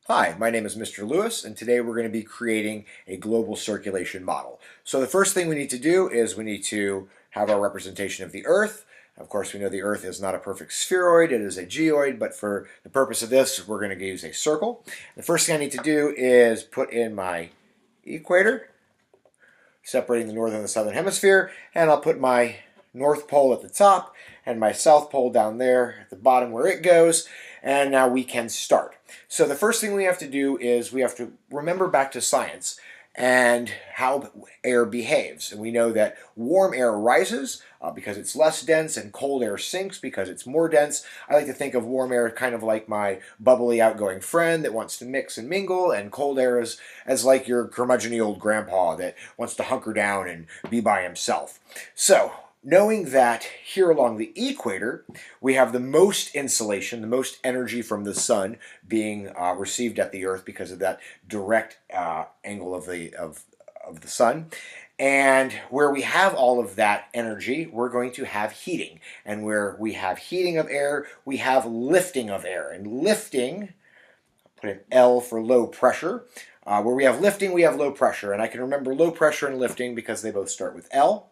Hi, my name is Mr. Lewis, and today we're going to be creating a global circulation model. So the first thing we need to do is we need to have our representation of the Earth. Of course, we know the Earth is not a perfect spheroid, it is a geoid, but for the purpose of this, we're going to use a circle. The first thing I need to do is put in my equator, separating the northern and the southern hemisphere, and I'll put my North Pole at the top and my South Pole down there at the bottom where it goes, and now we can start. So the first thing we have to do is we have to remember back to science and how air behaves. And we know that warm air rises because it's less dense, and cold air sinks because it's more dense. I like to think of warm air kind of like my bubbly outgoing friend that wants to mix and mingle, and cold air as like your curmudgeon-y old grandpa that wants to hunker down and be by himself. So knowing that here along the equator we have the most insolation, the most energy from the sun being received at the Earth because of that direct angle of the sun. And where we have all of that energy, we're going to have heating. And where we have heating of air, we have lifting of air. And lifting, put an L for low pressure. Where we have lifting, we have low pressure. And I can remember low pressure and lifting because they both start with L.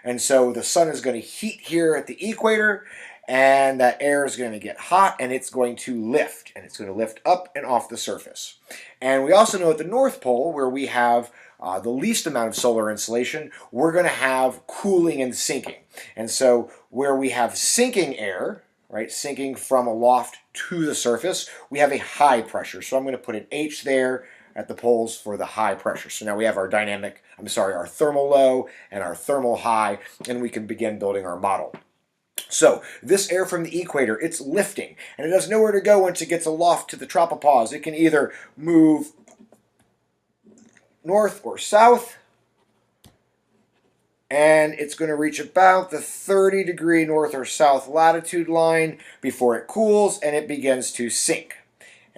And so the sun is going to heat here at the equator, and that air is going to get hot, and it's going to lift. And it's going to lift up and off the surface. And we also know at the North Pole, where we have the least amount of solar insolation, we're going to have cooling and sinking. And so where we have sinking air, right, sinking from aloft to the surface, we have a high pressure. So I'm going to put an H there at the poles for the high pressure. So now we have our our thermal low and our thermal high, and we can begin building our model. So this air from the equator, it's lifting, and it has nowhere to go once it gets aloft to the tropopause. It can either move north or south, and it's going to reach about the 30-degree north or south latitude line before it cools and it begins to sink.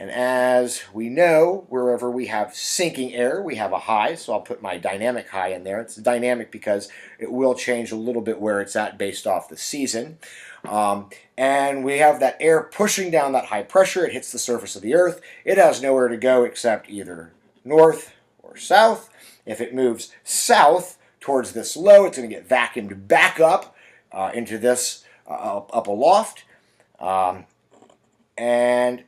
And as we know, wherever we have sinking air, we have a high. So I'll put my dynamic high in there. It's dynamic because it will change a little bit where it's at based off the season. And we have that air pushing down that high pressure. It hits the surface of the Earth. It has nowhere to go except either north or south. If it moves south towards this low, it's going to get vacuumed back up into this up aloft. And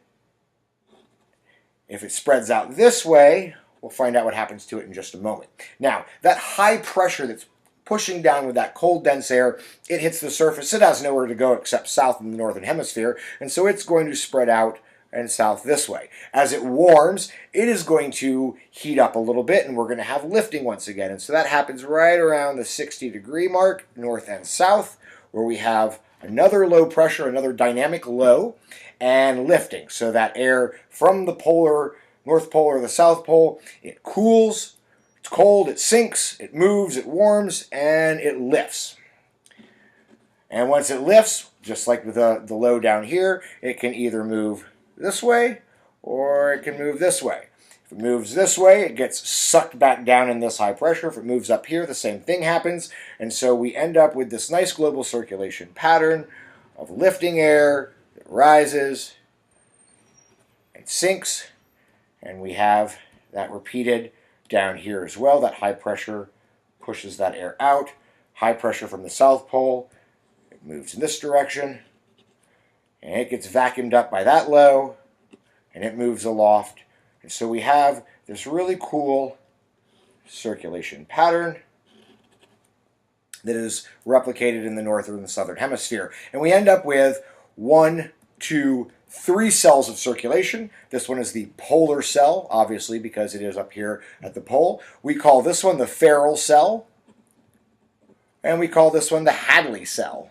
if it spreads out this way, we'll find out what happens to it in just a moment. Now, that high pressure that's pushing down with that cold, dense air, it hits the surface. It has nowhere to go except south in the northern hemisphere, and so it's going to spread out and south this way. As it warms, it is going to heat up a little bit, and we're going to have lifting once again. And so that happens right around the 60-degree mark, north and south, where we have another low pressure, another dynamic low, and lifting. So that air from the North Pole or the South Pole, it cools, it's cold, it sinks, it moves, it warms, and it lifts. And once it lifts, just like with the low down here, it can either move this way or it can move this way. If it moves this way, it gets sucked back down in this high pressure. If it moves up here, the same thing happens. And so we end up with this nice global circulation pattern of lifting air that rises and sinks. And we have that repeated down here as well. That high pressure pushes that air out. High pressure from the South Pole, it moves in this direction. And it gets vacuumed up by that low, and it moves aloft. And so we have this really cool circulation pattern that is replicated in the northern and southern hemisphere. And we end up with 1, 2, 3 cells of circulation. This one is the polar cell, obviously, because it is up here at the pole. We call this one the Ferrel cell, and we call this one the Hadley cell.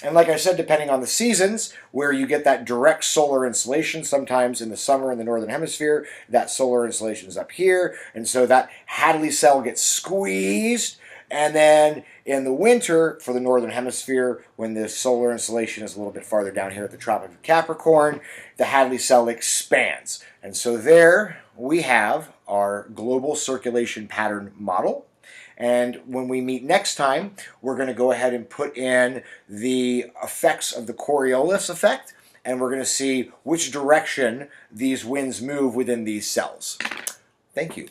And like I said, depending on the seasons, where you get that direct solar insolation, sometimes in the summer in the northern hemisphere, that solar insolation is up here, and so that Hadley cell gets squeezed. And then in the winter, for the northern hemisphere, when the solar insolation is a little bit farther down here at the Tropic of Capricorn, the Hadley cell expands. And so there we have our global circulation pattern model. And when we meet next time, we're going to go ahead and put in the effects of the Coriolis effect and we're going to see which direction these winds move within these cells. Thank you.